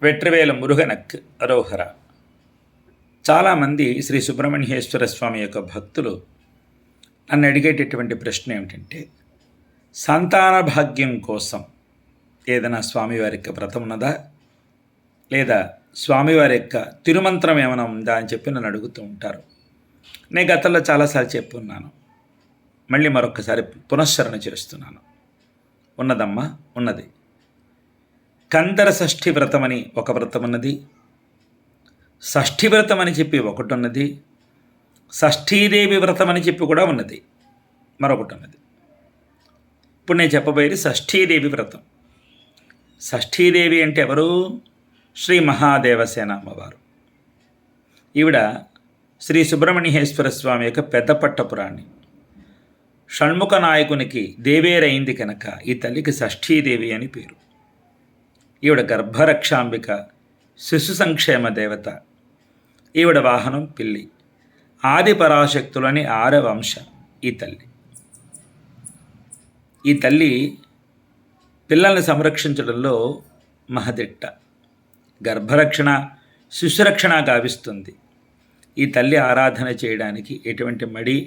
వెట్రివేల మురుగనక్ అరోహర. చాలామంది శ్రీ సుబ్రహ్మణ్యేశ్వర స్వామి యొక్క భక్తులు నన్ను అడిగేటటువంటి ప్రశ్న ఏమిటంటే, సంతాన భాగ్యం కోసం ఏదైనా స్వామివారి యొక్క వ్రతం ఉన్నదా, లేదా స్వామివారి యొక్క తిరుమంత్రం ఏమైనా ఉందా అని చెప్పి నన్ను అడుగుతూ ఉంటారు. నేను గతంలో చాలాసార్లు చెప్పున్నాను, మళ్ళీ మరొకసారి పునశ్చరణ చేస్తున్నాను. ఉన్నదమ్మా, ఉన్నది. కందర షష్ఠి వ్రతం అని ఒక వ్రతం ఉన్నది, షష్ఠి వ్రతం అని చెప్పి ఒకటి ఉన్నది, షష్ఠీదేవి వ్రతం అని చెప్పి కూడా ఉన్నది, మరొకటి ఉన్నది. ఇప్పుడు నేను చెప్పబోయేది షష్ఠీదేవి వ్రతం. షష్ఠీదేవి అంటే ఎవరు? శ్రీ మహాదేవసేన అమ్మవారు. ఈవిడ శ్రీ సుబ్రహ్మణ్యేశ్వర స్వామి యొక్క పెద్ద పట్టపురాణి. షణ్ముఖ నాయకునికి దేవేరైంది కనుక ఈ తల్లికి షష్ఠీదేవి అని పేరు. ఈవిడ గర్భరక్షాంబిక, శిశు సంక్షేమ దేవత. ఈవిడ వాహనం పిల్లి. ఆది పరాశక్తులని 6వ అంశ ఈ తల్లి. ఈ తల్లి పిల్లల్ని సంరక్షించడంలో మహదిట్ట. గర్భరక్షణ, శిశురక్షణ గావిస్తుంది. ఈ తల్లి ఆరాధన చేయడానికి ఎటువంటి మడి,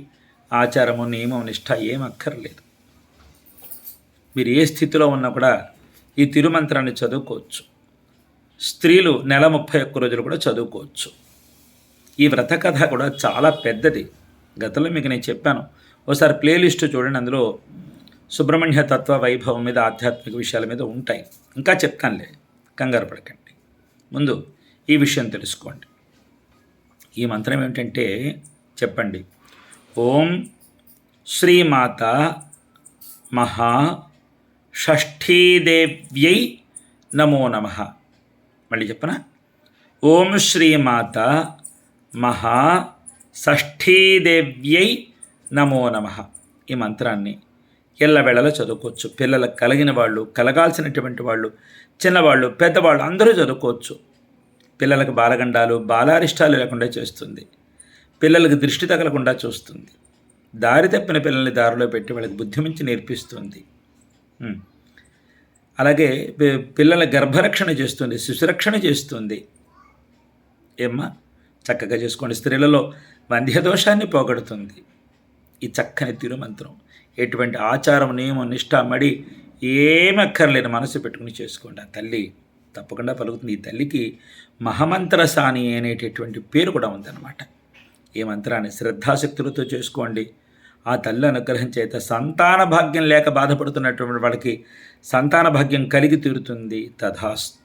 ఆచారము, నియమం, నిష్ఠ ఏం అక్కర్లేదు. మీరు ఏ స్థితిలో ఉన్నా కూడా ఈ తిరుమంత్రాన్ని చదువుకోవచ్చు. స్త్రీలు నెల 31 రోజులు కూడా చదువుకోవచ్చు. ఈ వ్రత కథ కూడా చాలా పెద్దది. గతంలో మీకు నేను చెప్పాను, ఒకసారి ప్లేలిస్ట్ చూడండి, అందులో సుబ్రహ్మణ్య తత్వ వైభవం మీద, ఆధ్యాత్మిక విషయాల మీద ఉంటాయి. ఇంకా చెప్తానులే, కంగారు పడకండి. ముందు ఈ విషయం తెలుసుకోండి. ఈ మంత్రం ఏమిటంటే చెప్పండి. ఓం శ్రీమాత మహా షష్ఠీదేవ్యై నమో నమః. మళ్ళీ చెప్పనా? ఓం శ్రీమాత మహా షష్ఠీదేవ్యై నమో నమః. ఈ మంత్రాన్ని ఎల్లవేళలా చదువుకోవచ్చు. పిల్లలకు కలిగిన వాళ్ళు, కలగాల్సినటువంటి వాళ్ళు, చిన్నవాళ్ళు, పెద్దవాళ్ళు అందరూ చదువుకోవచ్చు. పిల్లలకు బాలగండాలు, బాలారిష్టాలు లేకుండా చేస్తుంది. పిల్లలకు దృష్టి తగలకుండా చూస్తుంది. దారి తప్పిన పిల్లల్ని దారిలో పెట్టి వాళ్ళకి బుద్ధిమించి నేర్పిస్తుంది. అలాగే పిల్లల గర్భరక్షణ చేస్తుంది, శిశురక్షణ చేస్తుంది. ఏమ్మా, చక్కగా చేసుకోండి. స్త్రీలలో వంధ్యదోషాన్ని పోగొడుతుంది ఈ చక్కని తిరుమంత్రం. ఎటువంటి ఆచారం, నియమం, నిష్ఠ, మడి ఏమి అక్కర్లేని మనసు పెట్టుకుని చేసుకోండి. ఆ తల్లి తప్పకుండా పలుకుతుంది. ఈ తల్లికి మహమంత్రసాని అనేటటువంటి పేరు కూడా ఉందన్నమాట. ఈ మంత్రాన్ని శ్రద్ధాశక్తులతో చేసుకోండి. ఆ తల్లి అనుగ్రహం చేత సంతాన భాగ్యం లేక బాధపడుతున్నటువంటి వాళ్ళకి సంతాన భాగ్యం కలిగి తీరుతుంది. తథాస్తు.